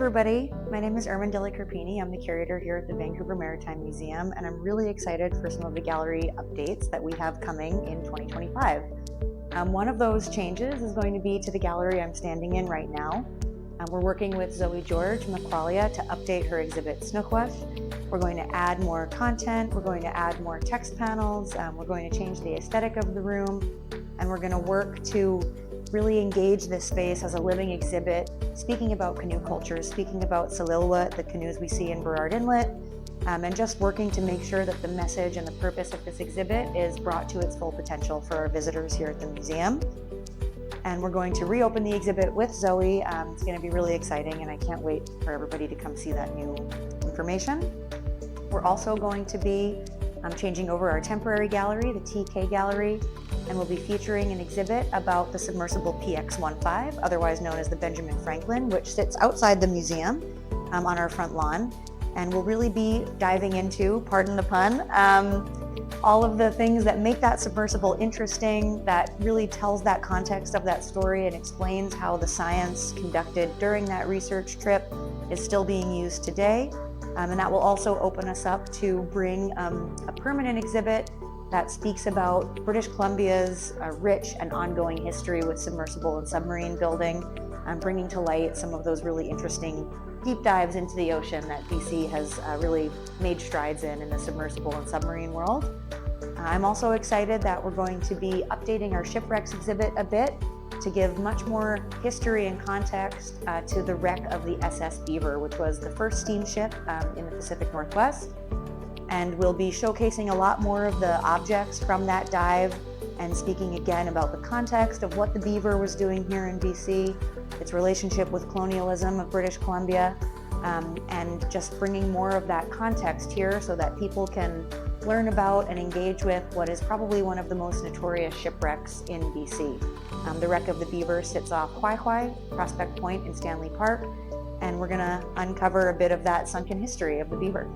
everybody, my name is Ermen Dellicarpini. I'm the curator here at the Vancouver Maritime Museum, and I'm really excited for some of the gallery updates that we have coming in 2025. One of those changes is going to be to the gallery I'm standing in right now. We're working with Zoe George Macqualia to update her exhibit Snookwash. We're going to add more content, we're going to add more text panels, we're going to change the aesthetic of the room, and we're going to work to really engage this space as a living exhibit, speaking about canoe culture, speaking about Salilwa, the canoes we see in Burrard Inlet, and just working to make sure that the message and the purpose of this exhibit is brought to its full potential for our visitors here at the museum. And we're going to reopen the exhibit with Zoe. It's going to be really exciting, and I can't wait for everybody to come see that new information. We're also going to be changing over our temporary gallery, the TK Gallery, and we'll be featuring an exhibit about the submersible PX-15, otherwise known as the Benjamin Franklin, which sits outside the museum on our front lawn. And we'll really be diving into, pardon the pun, all of the things that make that submersible interesting, that really tells that context of that story and explains how the science conducted during that research trip is still being used today. And that will also open us up to bring a permanent exhibit that speaks about British Columbia's rich and ongoing history with submersible and submarine building, bringing to light some of those really interesting deep dives into the ocean that BC has really made strides in the submersible and submarine world. I'm also excited that we're going to be updating our shipwrecks exhibit a bit to give much more history and context to the wreck of the SS Beaver, which was the first steamship in the Pacific Northwest. And we'll be showcasing a lot more of the objects from that dive and speaking again about the context of what the Beaver was doing here in BC, its relationship with colonialism of British Columbia, and just bringing more of that context here so that people can learn about and engage with what is probably one of the most notorious shipwrecks in BC. The wreck of the Beaver sits off Huai, Prospect Point in Stanley Park, and we're going to uncover a bit of that sunken history of the Beaver.